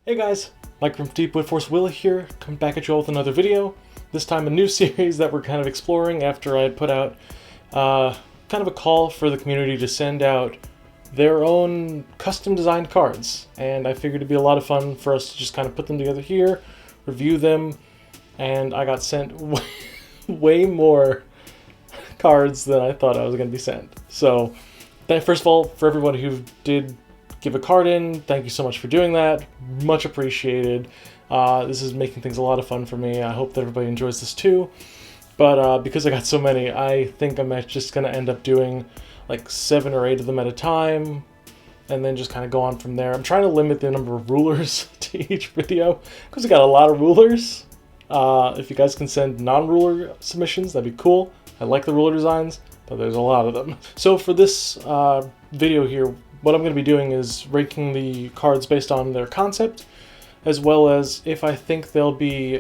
Hey guys, Mike from Deep with Force Will here, coming back at you all with another video. This time a new series that we're kind of exploring after I had put out kind of a call for the community to send out their own custom designed cards. And I figured it'd be a lot of fun for us to just kind of put them together here, review them, and I got sent way more cards than I thought I was going to be sent. So, first of all, for everyone who did give a card in, thank you so much for doing that. Much appreciated. This is making things a lot of fun for me. I hope that everybody enjoys this too. But because I got so many, I think I'm just going to end up doing like 7 or 8 of them at a time, and then just kind of go on from there. I'm trying to limit the number of rulers to each video, because I got a lot of rulers. If you guys can send non-ruler submissions, that'd be cool. I like the ruler designs, but there's a lot of them. So for this video here, what I'm going to be doing is ranking the cards based on their concept, as well as if I think they'll be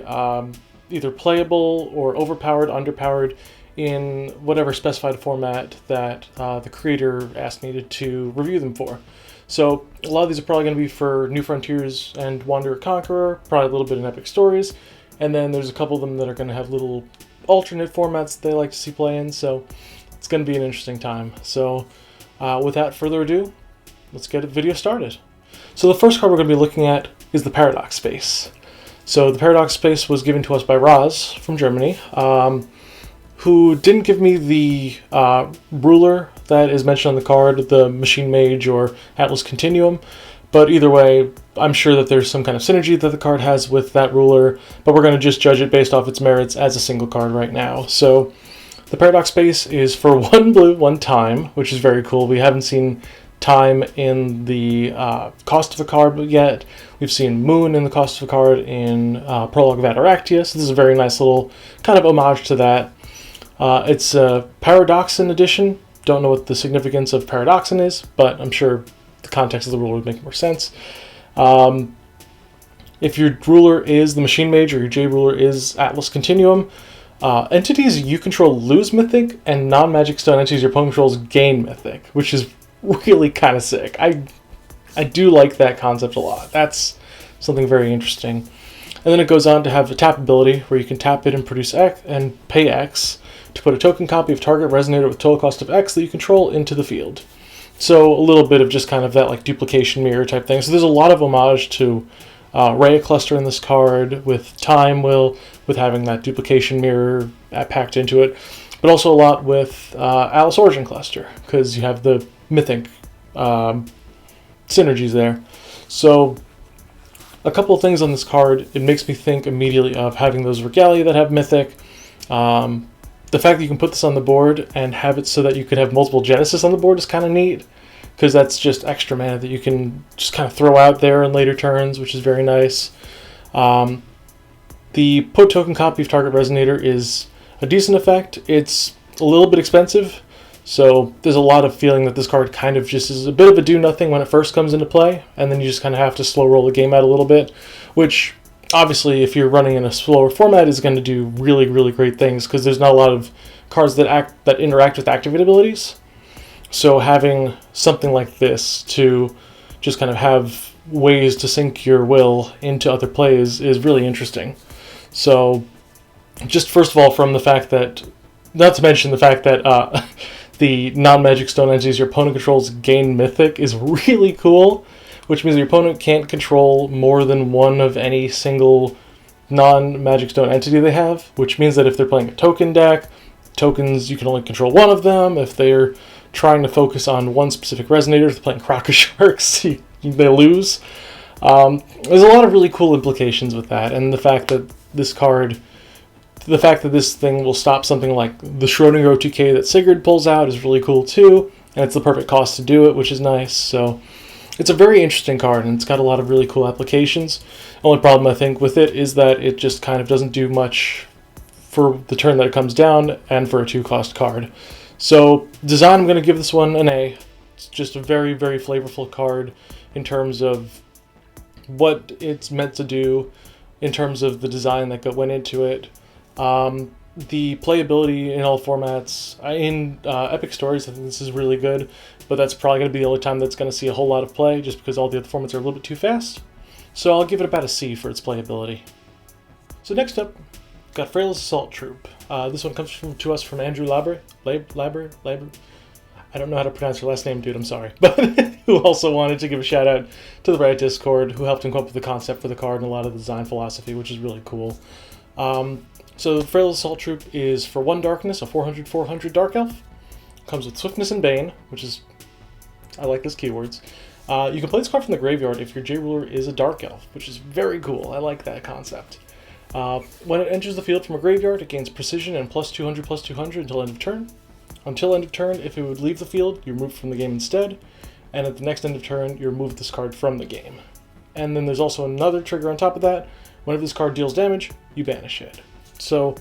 either playable or overpowered, underpowered in whatever specified format that the creator asked me to review them for. So a lot of these are probably going to be for New Frontiers and Wanderer Conqueror, probably a little bit in Epic Stories, and then there's a couple of them that are going to have little alternate formats that they like to see play in, so it's going to be an interesting time. So without further ado, let's get the video started. So the first card we're going to be looking at is the Paradox Space. So the Paradox Space was given to us by Roz from Germany, who didn't give me the ruler that is mentioned on the card, the Machine Mage or Atlas Continuum, but either way, I'm sure that there's some kind of synergy that the card has with that ruler, but we're going to just judge it based off its merits as a single card right now. So the Paradox Space is for 1 blue, 1 time, which is very cool. We haven't seen time in the cost of a card yet. We've seen Moon in the cost of a card in Prologue of Ataractia, so this is a very nice little kind of homage to that. It's a Paradoxin edition. Don't know what the significance of Paradoxin is, but I'm sure the context of the ruler would make more sense. If your ruler is the Machine Mage or your J ruler is Atlas Continuum, entities you control lose Mythic, and non-Magic Stone entities your opponent controls gain Mythic, which is really kind of sick. I do like that concept a lot. That's something very interesting. And then it goes on to have a tap ability where you can tap it and produce X and pay X to put a token copy of target resonator with total cost of X that you control into the field. So a little bit of just kind of that like duplication mirror type thing. So there's a lot of homage to Rhea Cluster in this card, with Time Will, with having that duplication mirror packed into it, but also a lot with Alice Origin Cluster, because you have the Mythic synergies there. So a couple of things on this card, it makes me think immediately of having those Regalia that have Mythic. The fact that you can put this on the board and have it so that you can have multiple Genesis on the board is kind of neat, because that's just extra mana that you can just kind of throw out there in later turns, which is very nice. The put token copy of target resonator is a decent effect. It's a little bit expensive, so there's a lot of feeling that this card kind of just is a bit of a do-nothing when it first comes into play, and then you just kind of have to slow roll the game out a little bit, which obviously if you're running in a slower format is going to do really, really great things, because there's not a lot of cards that interact with activate abilities. So having something like this to just kind of have ways to sync your will into other plays is really interesting. So just first of all, from the fact that, not to mention the fact that the non-Magic Stone entities your opponent controls gain Mythic is really cool, which means your opponent can't control more than one of any single non-Magic Stone entity they have, which means that if they're playing a token deck, tokens, you can only control one of them. If they're trying to focus on one specific resonator, if they're playing Croco Sharks, they lose. There's a lot of really cool implications with that, and the fact that this card, the fact that this thing will stop something like the Schrodinger OTK that Sigurd pulls out is really cool too, and it's the perfect cost to do it, which is nice. So it's a very interesting card, and it's got a lot of really cool applications. Only problem I think with it is that it just kind of doesn't do much for the turn that it comes down, and for a 2-cost card. So design, I'm going to give this one an A. It's just a very, very flavorful card in terms of what it's meant to do, in terms of the design that went into it. The playability in all formats, in Epic Stories, I think this is really good, but that's probably going to be the only time that's going to see a whole lot of play, just because all the other formats are a little bit too fast. So I'll give it about a C for its playability. So next up, got Frail's Assault Troop. This one comes to us from Andrew Laber. I don't know how to pronounce your last name, dude, I'm sorry. But who also wanted to give a shout out to the Reddit Discord, who helped him come up with the concept for the card and a lot of the design philosophy, which is really cool. So Frail's Assault Troop is for 1 darkness, a 400/400 Dark Elf. Comes with Swiftness and Bane, which is, I like those keywords. You can play this card from the graveyard if your J-Ruler is a Dark Elf, which is very cool. I like that concept. When it enters the field from a graveyard, it gains precision and +200/+200 until end of turn. Until end of turn, if it would leave the field, you remove it from the game instead, and at the next end of turn, you remove this card from the game. And then there's also another trigger on top of that. Whenever this card deals damage, you banish it. So,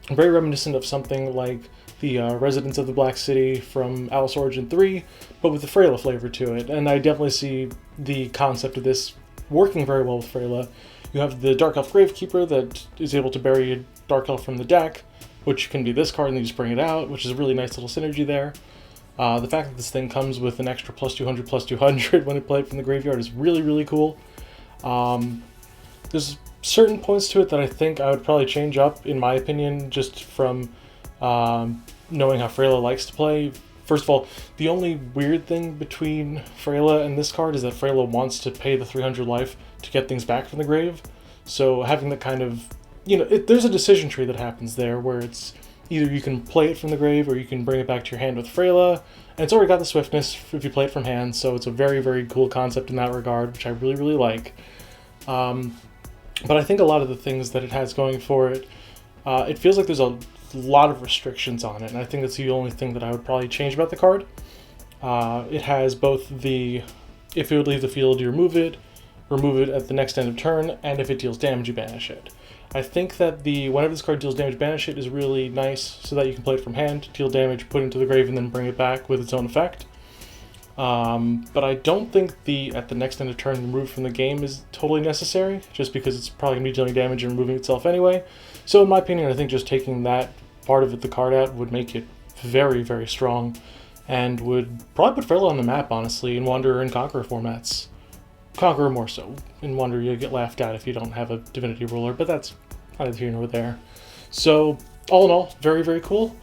very reminiscent of something like the Residents of the Black City from Alice Origin 3, but with the Frayla flavor to it. And I definitely see the concept of this working very well with Frayla. You have the Dark Elf Gravekeeper that is able to bury a Dark Elf from the deck, which can be this card and then you just bring it out, which is a really nice little synergy there. The fact that this thing comes with an extra +200/+200 when it played from the graveyard is really, really cool. There's certain points to it that I think I would probably change up, in my opinion, just from knowing how Frayla likes to play. First of all, the only weird thing between Frayla and this card is that Frayla wants to pay the 300 life to get things back from the grave. So having that kind of, there's a decision tree that happens there where it's either you can play it from the grave or you can bring it back to your hand with Frayla. And it's already got the swiftness if you play it from hand, so it's a very, very cool concept in that regard, which I really, really like. But I think a lot of the things that it has going for it, it feels like there's a lot of restrictions on it, and I think that's the only thing that I would probably change about the card. It has both the, if it would leave the field, you remove it at the next end of turn, and if it deals damage, you banish it. I think that whenever this card deals damage, banish it is really nice, so that you can play it from hand, deal damage, put it into the grave, and then bring it back with its own effect. But I don't think at the next end of turn, remove from the game is totally necessary, just because it's probably going to be dealing damage and removing itself anyway. So in my opinion, I think just taking that part of the card out would make it very, very strong, and would probably put Frail on the map, honestly, in Wanderer and Conqueror formats. Conqueror more so. In Wanderer, you get laughed at if you don't have a Divinity Ruler, but that's neither here nor there. So, all in all, very, very cool.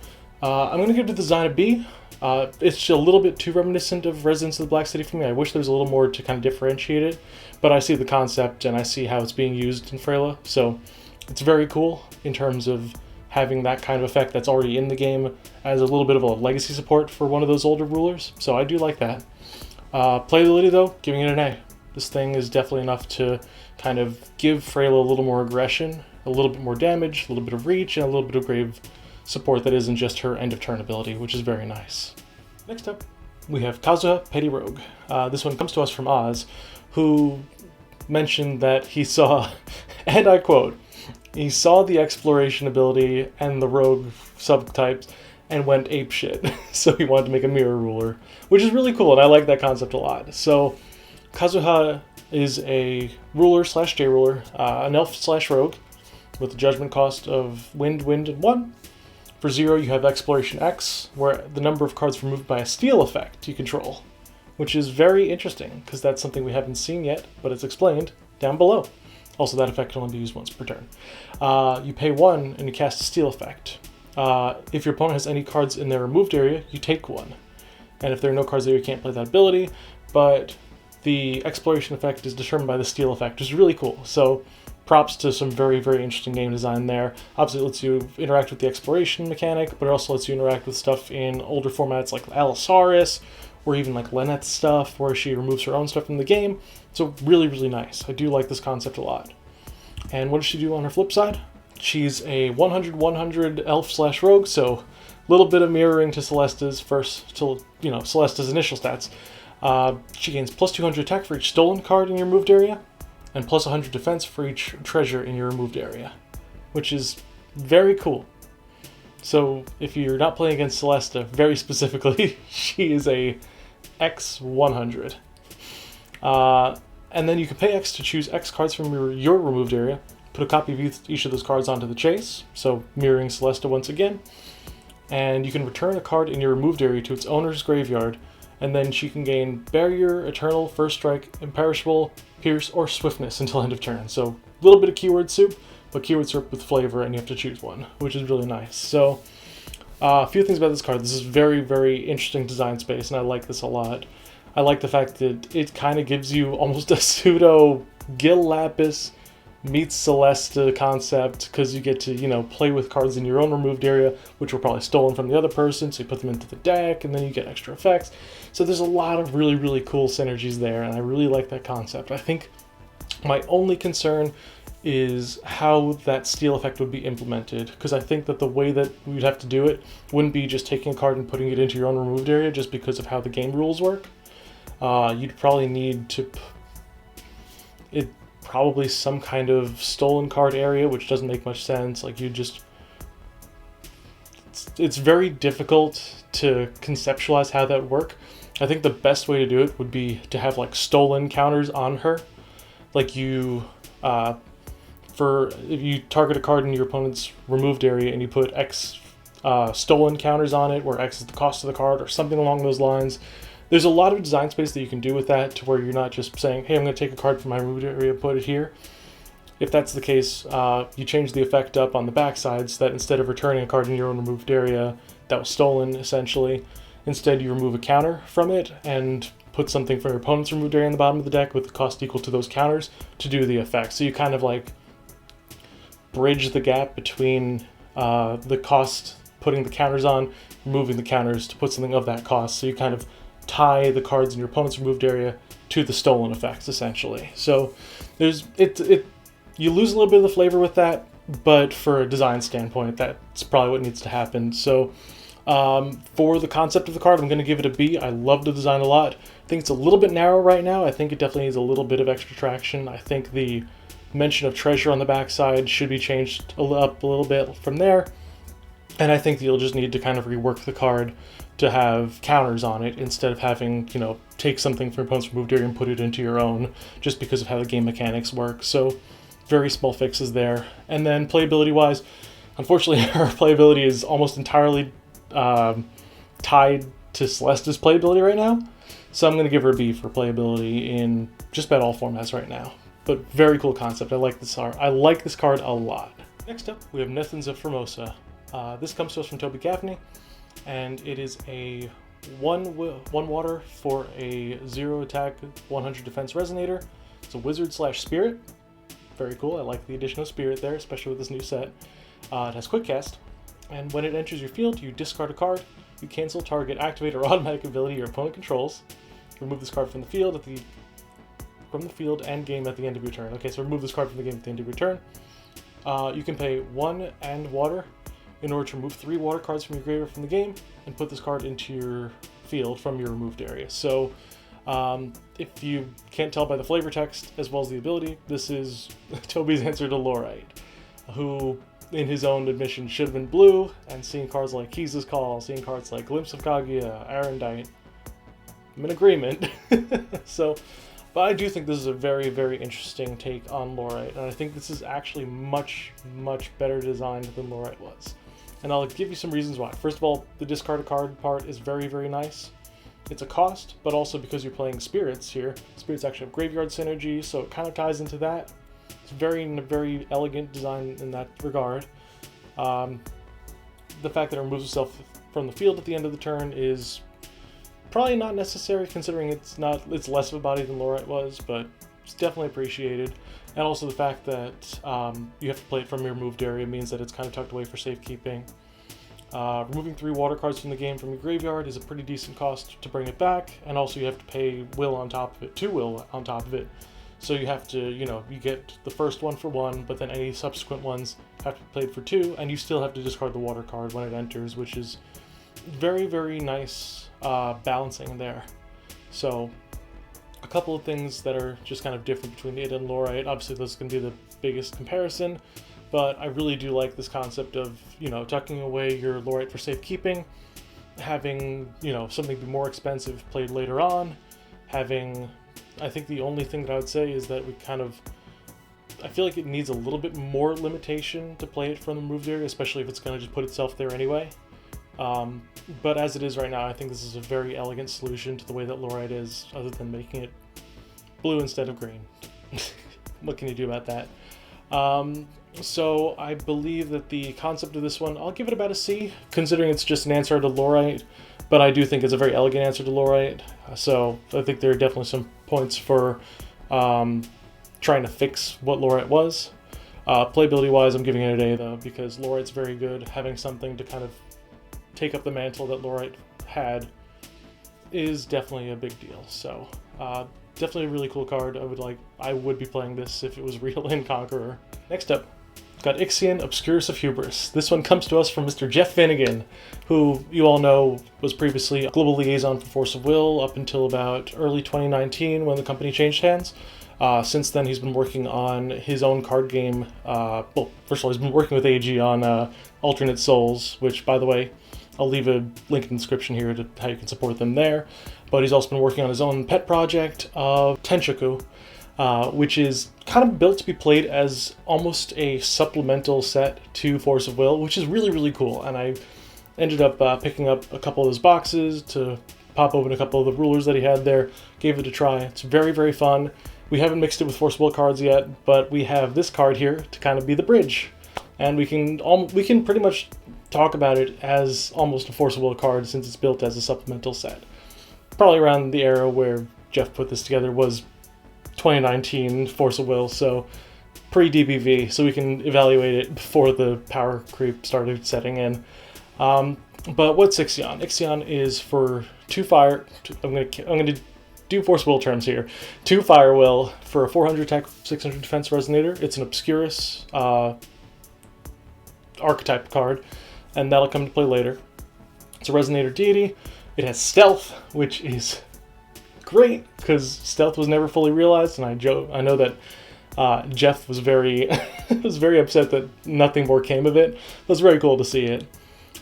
I'm going to give the design a B. It's a little bit too reminiscent of Residents of the Black City for me. I wish there was a little more to kind of differentiate it, but I see the concept and I see how it's being used in Frayla, so it's very cool in terms of having that kind of effect that's already in the game as a little bit of a legacy support for one of those older rulers, so I do like that. Playability though, giving it an A. This thing is definitely enough to kind of give Frayla a little more aggression, a little bit more damage, a little bit of reach, and a little bit of grave support that isn't just her end of turn ability, which is very nice. Next up, we have Kaze, Petty Rogue. This one comes to us from Oz, who mentioned that he saw, and I quote, he saw the exploration ability and the rogue subtypes and went apeshit. So he wanted to make a mirror ruler, which is really cool, and I like that concept a lot. So Kazuha is a ruler slash J-ruler, an elf slash rogue, with a judgment cost of wind, and 1. For 0, you have Exploration X, where the number of cards removed by a steal effect you control, which is very interesting, because that's something we haven't seen yet, but it's explained down below. Also, that effect can only be used once per turn. You pay 1, and you cast a steal effect. If your opponent has any cards in their removed area, you take 1. And if there are no cards there, you can't play that ability, but the Exploration effect is determined by the steal effect, which is really cool. So, props to some very, very interesting game design there. Obviously, it lets you interact with the exploration mechanic, but it also lets you interact with stuff in older formats like Allosaurus, or even like Lynette's stuff, where she removes her own stuff from the game. So really, really nice. I do like this concept a lot. And what does she do on her flip side? She's a 100/100 elf slash rogue, so a little bit of mirroring to Celesta's Celesta's initial stats. She gains +200 attack for each stolen card in your removed area, and +100 defense for each treasure in your removed area, which is very cool. So if you're not playing against Celesta, very specifically, she is a X100. And then you can pay X to choose X cards from your removed area, put a copy of each of those cards onto the chase, so mirroring Celesta once again, and you can return a card in your removed area to its owner's graveyard, And then she can gain Barrier, Eternal, First Strike, Imperishable, Pierce, or Swiftness until end of turn. So a little bit of keyword soup, but keyword soup with flavor, and you have to choose one, which is really nice. So a few things about this card. This is very, very interesting design space, and I like this a lot. I like the fact that it kind of gives you almost a pseudo Gil Lapis meets Celesta concept, because you get to, you know, play with cards in your own removed area, which were probably stolen from the other person, so you put them into the deck, and then you get extra effects. So there's a lot of really, really cool synergies there, and I really like that concept. I think my only concern is how that steal effect would be implemented, because I think that the way that we'd have to do it wouldn't be just taking a card and putting it into your own removed area, just because of how the game rules work. You'd probably need to... probably some kind of stolen card area, which doesn't make much sense. Like, you just... It's very difficult to conceptualize how that would work. I think the best way to do it would be to have, like, stolen counters on her. Like, you... if you target a card in your opponent's removed area and you put X stolen counters on it, where X is the cost of the card, or something along those lines. There's a lot of design space that you can do with that, to where you're not just saying, hey, I'm going to take a card from my removed area and put it here. If that's the case, you change the effect up on the backside, so that instead of returning a card in your own removed area that was stolen, essentially, instead you remove a counter from it and put something from your opponent's removed area in the bottom of the deck with the cost equal to those counters to do the effect. So you kind of like bridge the gap between the cost putting the counters on, removing the counters to put something of that cost. So you kind of tie the cards in your opponent's removed area to the stolen effects, essentially. So there's you lose a little bit of the flavor with that, but for a design standpoint, that's probably what needs to happen. So for the concept of the card, I'm going to give it a B. I love the design a lot. I think it's a little bit narrow right now. I think it definitely needs a little bit of extra traction. I think the mention of treasure on the backside should be changed up a little bit from there. And I think you'll just need to kind of rework the card to have counters on it, instead of having, you know, take something from your opponent's removed area and put it into your own, just because of how the game mechanics work. So very small fixes there. And then playability wise, unfortunately her playability is almost entirely tied to Celesta's playability right now. So I'm going to give her a B for playability in just about all formats right now. But very cool concept. I like this card a lot. Next up, we have Nethans of Formosa. This comes to us from Toby Gaffney, and it is a 1 water for a 0 attack, 100 defense resonator. It's a wizard / spirit. Very cool. I like the addition of spirit there, especially with this new set. It has quick cast, and when it enters your field, you discard a card. You cancel target activate or automatic ability your opponent controls. Remove this card from the field and game at the end of your turn. Okay, so remove this card from the game at the end of your turn. You can pay 1 and water in order to remove 3 water cards from your graveyard from the game and put this card into your field from your removed area. So if you can't tell by the flavor text as well as the ability, this is Toby's answer to Lorite, who in his own admission should have been blue, and seeing cards like Kaze's Call, seeing cards like Glimpse of Kaguya, Arendite, I'm in agreement. But I do think this is a very, very interesting take on Lorite, and I think this is actually much, much better designed than Lorite was. And I'll give you some reasons why. First of all, the discard a card part is very, very nice. It's a cost, but also because you're playing spirits here. Spirits actually have graveyard synergy, so it kind of ties into that. It's very, very elegant design in that regard. The fact that it removes itself from the field at the end of the turn is probably not necessary, considering it's less of a body than Lorite was, but it's definitely appreciated. And also the fact that you have to play it from your removed area means that it's kind of tucked away for safekeeping. Removing 3 water cards from the game from your graveyard is a pretty decent cost to bring it back, and also you have to pay will on top of it, 2 will on top of it. So you have to, you get the first one for 1, but then any subsequent ones have to be played for 2, and you still have to discard the water card when it enters, which is very, very nice balancing there. So a couple of things that are just kind of different between it and Lorite. Obviously this is going to be the biggest comparison, but I really do like this concept of, tucking away your Lorite for safekeeping, having, something be more expensive played later on, I think the only thing that I would say is that I feel like it needs a little bit more limitation to play it from the removed area, especially if it's going to just put itself there anyway. But as it is right now, I think this is a very elegant solution to the way that Lorite is, other than making it blue instead of green. What can you do about that? So I believe that the concept of this one, I'll give it about a C, considering it's just an answer to Lorite, but I do think it's a very elegant answer to Lorite. So I think there are definitely some points for trying to fix what Lorite was. Playability-wise, I'm giving it an A, though, because Lorite's very good. Having something to kind of take up the mantle that Lorite had is definitely a big deal. So definitely a really cool card. I would be playing this if it was real in Conqueror. Next up, got Ixion, Obscurus of Humour. This one comes to us from Mr. Jeff Finnegan, who you all know was previously a global liaison for Force of Will up until about early 2019 when the company changed hands. Since then, he's been working on his own card game. Well, first of all, he's been working with AG on Alternate Souls, which, by the way, I'll leave a link in the description here to how you can support them there. But he's also been working on his own pet project of Tenchoku, which is kind of built to be played as almost a supplemental set to Force of Will, which is really, really cool. And I ended up picking up a couple of those boxes to pop open a couple of the rulers that he had there, gave it a try. It's very, very fun. We haven't mixed it with Force of Will cards yet, but we have this card here to kind of be the bridge. And we can pretty much talk about it as almost a Force of Will card since it's built as a supplemental set. Probably around the era where Jeff put this together was 2019 Force of Will, so pre-DBV, so we can evaluate it before the power creep started setting in. But what's Ixion? Ixion is for 2 fire. I'm gonna do Force of Will terms here. 2 fire will for a 400 attack, 600 defense resonator. It's an Obscurus archetype card, and that'll come to play later. It's a resonator deity. It has stealth, which is great because stealth was never fully realized, and I know that Jeff was very was very upset that nothing more came of it. It was very cool to see it.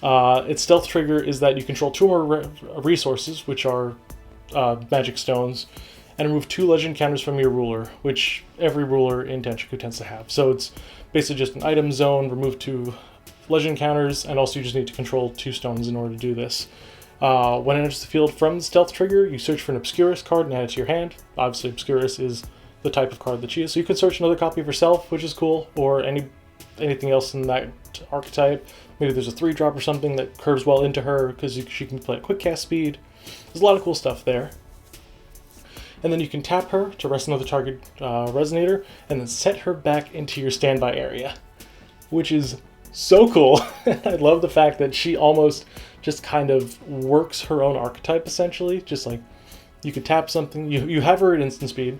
Its stealth trigger is that you control 2 more resources, which are magic stones, and remove 2 legend counters from your ruler, which every ruler in Tenchoku tends to have. So it's basically just an item zone, remove 2 legend counters, and also you just need to control 2 stones in order to do this. When it enters the field from the stealth trigger, you search for an Obscurus card and add it to your hand. Obviously, Obscurus is the type of card that she is, so you can search another copy of herself, which is cool, or anything else in that archetype. Maybe there's a 3-drop or something that curves well into her because she can play at quick cast speed. There's a lot of cool stuff there. And then you can tap her to rest another target resonator, and then set her back into your standby area, which is so cool. I love the fact that she almost just kind of works her own archetype, essentially. Just like, you can tap something, you have her at instant speed,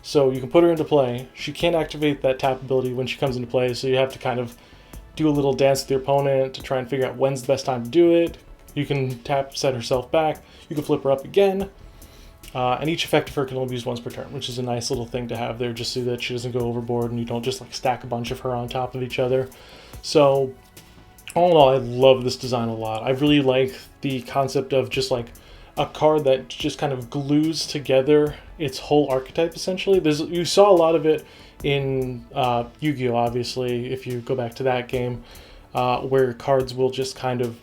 so you can put her into play. She can't activate that tap ability when she comes into play, so you have to kind of do a little dance with your opponent to try and figure out when's the best time to do it. You can tap, set herself back, you can flip her up again, and each effect of her can only be used once per turn, which is a nice little thing to have there, just so that she doesn't go overboard and you don't just like stack a bunch of her on top of each other. So all in all, I love this design a lot. I really like the concept of just like a card that just kind of glues together its whole archetype, essentially. You saw a lot of it in Yu-Gi-Oh! Obviously, if you go back to that game, where cards will just kind of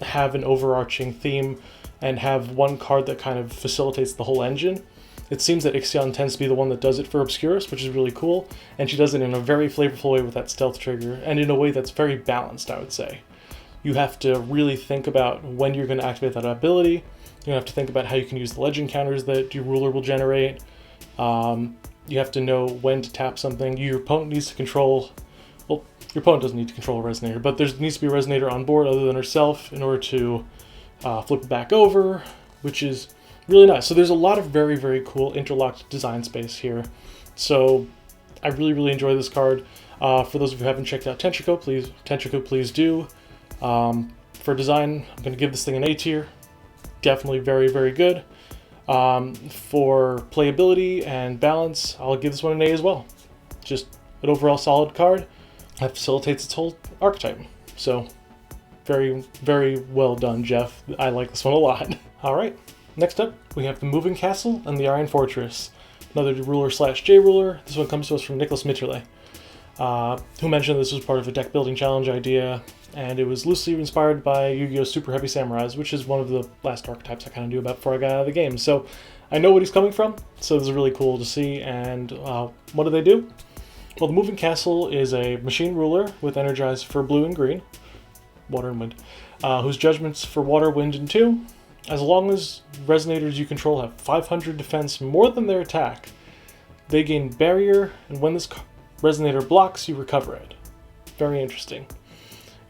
have an overarching theme and have one card that kind of facilitates the whole engine. It seems that Ixion tends to be the one that does it for Obscurus, which is really cool, and she does it in a very flavorful way with that stealth trigger, and in a way that's very balanced, I would say. You have to really think about when you're going to activate that ability. You have to think about how you can use the legend counters that your ruler will generate. You have to know when to tap something. Your opponent needs to control... Well, your opponent doesn't need to control a resonator, but there needs to be a resonator on board other than herself in order to flip it back over, which is really nice. So there's a lot of very, very cool interlocked design space here. So I really, really enjoy this card. For those of you who haven't checked out Tenchoku, please do. For design, I'm going to give this thing an A tier. Definitely very, very good. For playability and balance, I'll give this one an A as well. Just an overall solid card that facilitates its whole archetype. So very, very well done, Jeff. I like this one a lot. All right. Next up, we have the Moving Castle and the Iron Fortress. Another ruler / J ruler. This one comes to us from Nicholas Mitterle. who mentioned this was part of a deck building challenge idea, and it was loosely inspired by Yu-Gi-Oh! Super Heavy Samurais, which is one of the last archetypes I kind of knew about before I got out of the game. So I know what he's coming from, so this is really cool to see. And what do they do? Well, the Moving Castle is a machine ruler with energized for blue and green, water and wind, whose judgments for water, wind, and 2. As long as resonators you control have 500 defense more than their attack, they gain barrier, and when this resonator blocks, you recover it. Very interesting.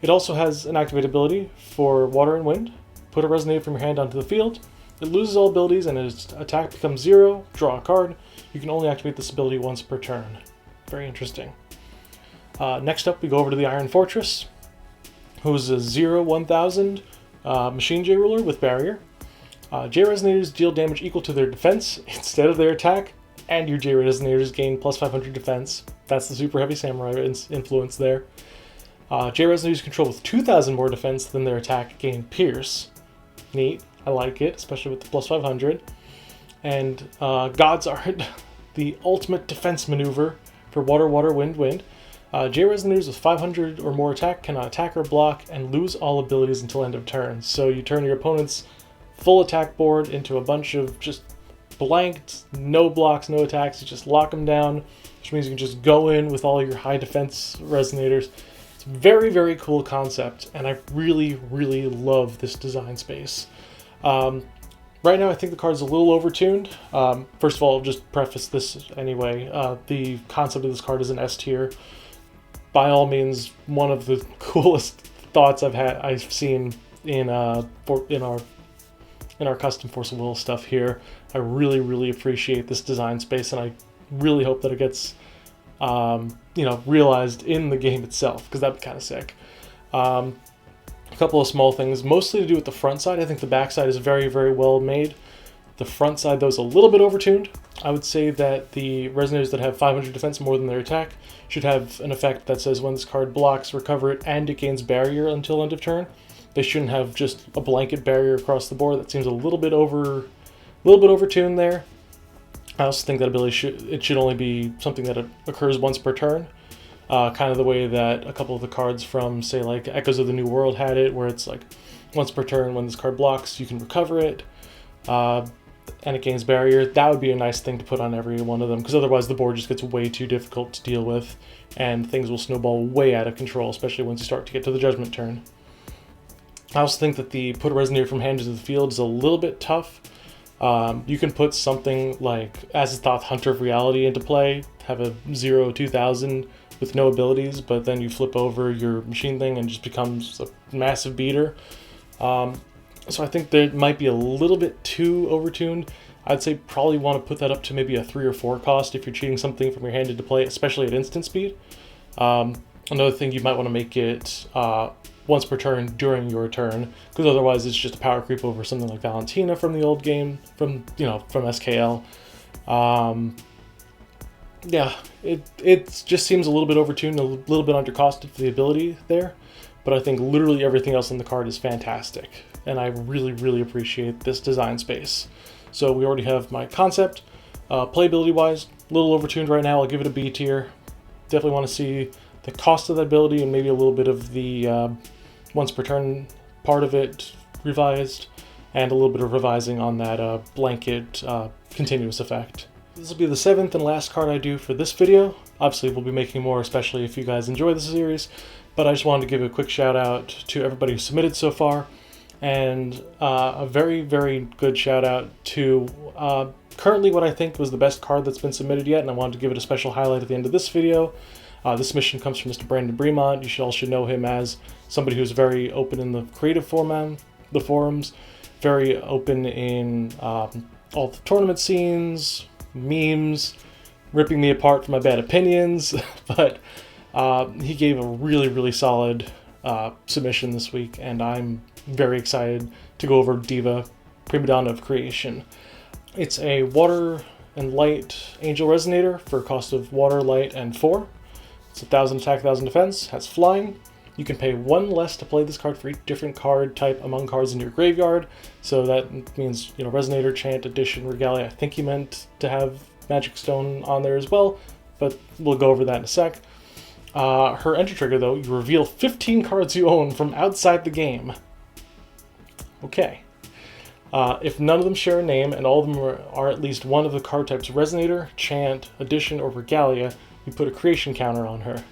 It also has an activate ability for water and wind. Put a resonator from your hand onto the field. It loses all abilities and its attack becomes 0. Draw a card. You can only activate this ability once per turn. Very interesting. Next up, we go over to the Iron Fortress, who's a 0/1000 machine J ruler with barrier. J resonators deal damage equal to their defense instead of their attack, and your J resonators gain plus 500 defense. That's the Super Heavy Samurai influence there. J resonators control with 2,000 more defense than their attack gain Pierce. Neat. I like it, especially with the plus 500. And God's Art, the ultimate defense maneuver for water, water, wind, wind. J resonators with 500 or more attack cannot attack or block and lose all abilities until end of turn. So you turn your opponent's full attack board into a bunch of just blanked, no blocks, no attacks. You just lock them down, which means you can just go in with all your high defense resonators. It's a very, very cool concept, and I really, really love this design space. Right now, I think the card's a little overtuned. First of all, I'll just preface this anyway. The concept of this card is an S tier. By all means, one of the coolest thoughts I've seen in our custom Force of Will stuff here. I really, really appreciate this design space, and I really hope that it gets realized in the game itself, because that'd be kind of sick. A couple of small things, mostly to do with the front side. I think the back side is very, very well made. The front side, though, is a little bit overtuned. I would say that the resonators that have 500 defense more than their attack should have an effect that says when this card blocks, recover it, and it gains barrier until end of turn. They shouldn't have just a blanket barrier across the board. That seems a little bit overtuned there. I also think that ability should only be something that occurs once per turn. Kind of the way that a couple of the cards from, say, like Echoes of the New World had it, where it's like once per turn when this card blocks, you can recover it, and it gains barrier. That would be a nice thing to put on every one of them, because otherwise the board just gets way too difficult to deal with, and things will snowball way out of control, especially once you start to get to the Judgment turn. I also think that the put a resonator from hand into the field is a little bit tough. You can put something like Azathoth, Hunter of Reality into play, have a 0/2000 with no abilities, but then you flip over your machine thing and it just becomes a massive beater. So I think that might be a little bit too overtuned. I'd say probably want to put that up to maybe a 3 or 4 cost if you're cheating something from your hand into play, especially at instant speed. Another thing, you might want to make it once per turn during your turn, because otherwise it's just a power creep over something like Valentina from the old game, from SKL. Yeah, it just seems a little bit overtuned, a little bit undercosted for the ability there, but I think literally everything else in the card is fantastic, and I really, really appreciate this design space. So we already have my concept. Playability-wise, a little overtuned right now. I'll give it a B tier. Definitely want to see the cost of that ability and maybe a little bit of the once per turn part of it revised, and a little bit of revising on that blanket continuous effect. This will be the 7th and last card I do for this video. Obviously, we'll be making more, especially if you guys enjoy this series, but I just wanted to give a quick shout out to everybody who submitted so far, and a very, very good shout out to currently what I think was the best card that's been submitted yet, and I wanted to give it a special highlight at the end of this video. This submission comes from Mr. Brandon Bremont. You all should know him as somebody who's very open in the creative the forums, very open in all the tournament scenes, memes, ripping me apart for my bad opinions, but he gave a really, really solid submission this week, and I'm very excited to go over Diva, Primadon of Creation. It's a water and light angel resonator for a cost of water, light, and 4. It's 1,000 attack, 1,000 defense, has flying. You can pay 1 less to play this card for each different card type among cards in your graveyard. So that means, Resonator, Chant, Addition, Regalia. I think he meant to have Magic Stone on there as well, but we'll go over that in a sec. Her entry trigger, though, you reveal 15 cards you own from outside the game. Okay. If none of them share a name and all of them are at least one of the card types Resonator, Chant, Addition, or Regalia, you put a creation counter on her.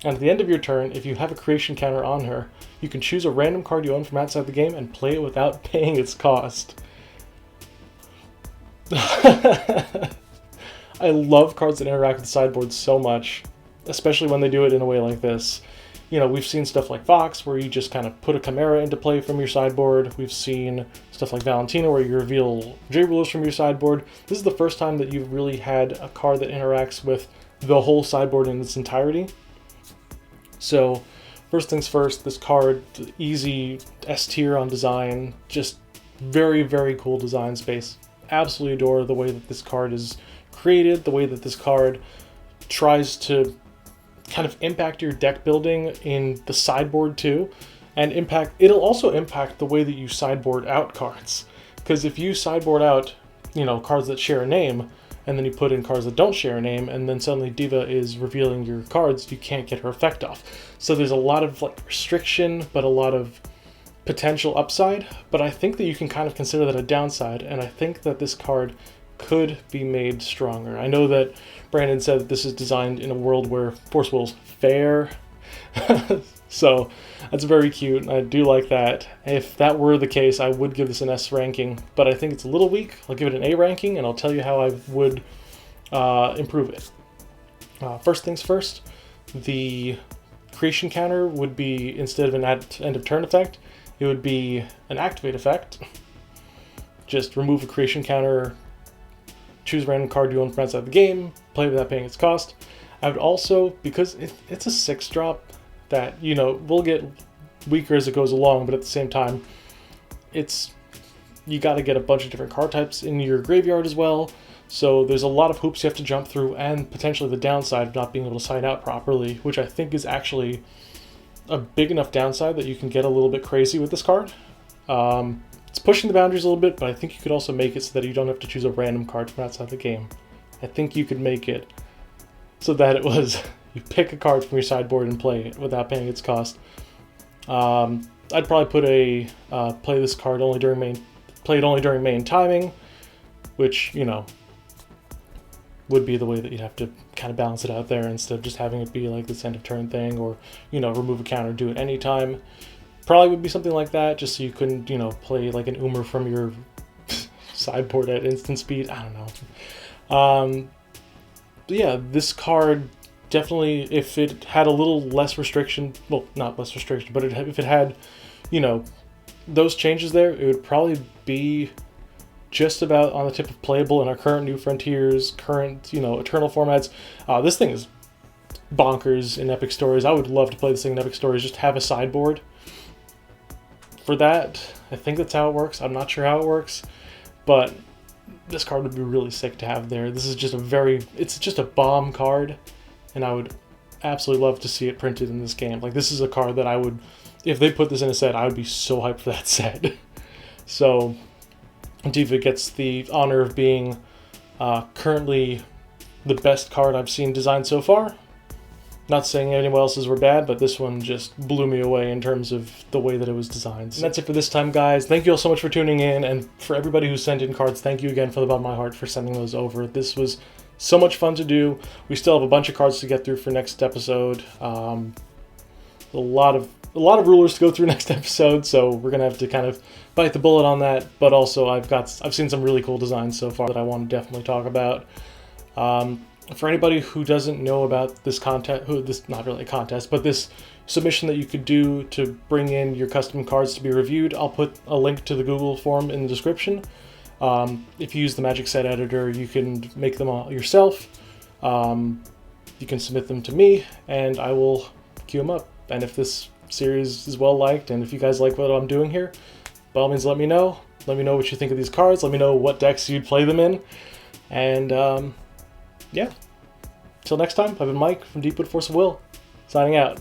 And at the end of your turn, if you have a creation counter on her, you can choose a random card you own from outside the game and play it without paying its cost. I love cards that interact with the sideboard so much, especially when they do it in a way like this. You know, we've seen stuff like Vox, where you just kind of put a Chimera into play from your sideboard. We've seen stuff like Valentina, where you reveal J-Rulers from your sideboard. This is the first time that you've really had a card that interacts with the whole sideboard in its entirety. So, first things first, this card, easy S tier on design, just very, very cool design space. Absolutely adore the way that this card is created, the way that this card tries to kind of impact your deck building in the sideboard too, and it'll also impact the way that you sideboard out cards. Because if you sideboard out, you know, cards that share a name, and then you put in cards that don't share a name, and then suddenly Diva is revealing your cards, you can't get her effect off. So there's a lot of like restriction, but a lot of potential upside. But I think that you can kind of consider that a downside, and I think that this card could be made stronger. I know that Brandon said that this is designed in a world where Force Will's fair. So that's very cute. I do like that. If that were the case, I would give this an S ranking, but I think it's a little weak. I'll give it an A ranking, and I'll tell you how I would improve it. First things first, the creation counter would be, instead of an end of turn effect, it would be an activate effect. Just remove a creation counter, choose a random card you own from outside the game, play without paying its cost. I would also, because it's a 6-drop that, you know, will get weaker as it goes along, but at the same time, you got to get a bunch of different card types in your graveyard as well. So there's a lot of hoops you have to jump through, and potentially the downside of not being able to side out properly, which I think is actually a big enough downside that you can get a little bit crazy with this card. It's pushing the boundaries a little bit, but I think you could also make it so that you don't have to choose a random card from outside the game. I think you could make it so that it was, you pick a card from your sideboard and play it without paying its cost. I'd probably put play this card only during main timing, which, you know, would be the way that you'd have to kind of balance it out there, instead of just having it be like this end of turn thing, or, you know, remove a counter, do it anytime. Probably would be something like that, just so you couldn't, you know, play like an Umar from your sideboard at instant speed. I don't know. But yeah, this card definitely, if it had a little less restriction, well, not less restriction, but if it had, you know, those changes there, it would probably be just about on the tip of playable in our current New Frontiers, current, you know, Eternal formats. This thing is bonkers in Epic Stories. I would love to play this thing in Epic Stories, just have a sideboard. For that, I think that's how it works. I'm not sure how it works, but this card would be really sick to have there. This is just it's just a bomb card, and I would absolutely love to see it printed in this game. Like, this is a card that I would, if they put this in a set, I would be so hyped for that set. So Diva gets the honor of being currently the best card I've seen designed so far. Not saying anyone else's were bad, but this one just blew me away in terms of the way that it was designed. And that's it for this time, guys. Thank you all so much for tuning in, and for everybody who sent in cards, thank you again from the bottom of my heart for sending those over. This was so much fun to do. We still have a bunch of cards to get through for next episode. A lot of rulers to go through next episode, so we're gonna have to kind of bite the bullet on that. But also, I've seen some really cool designs so far that I want to definitely talk about. For anybody who doesn't know about this contest, not really a contest, but this submission that you could do to bring in your custom cards to be reviewed, I'll put a link to the Google form in the description. If you use the Magic Set Editor, you can make them all yourself. You can submit them to me, and I will queue them up. And if this series is well liked, and if you guys like what I'm doing here, by all means let me know. Let me know what you think of these cards. Let me know what decks you'd play them in. And yeah, till next time, I've been Mike from Deepwood Force of Will, signing out.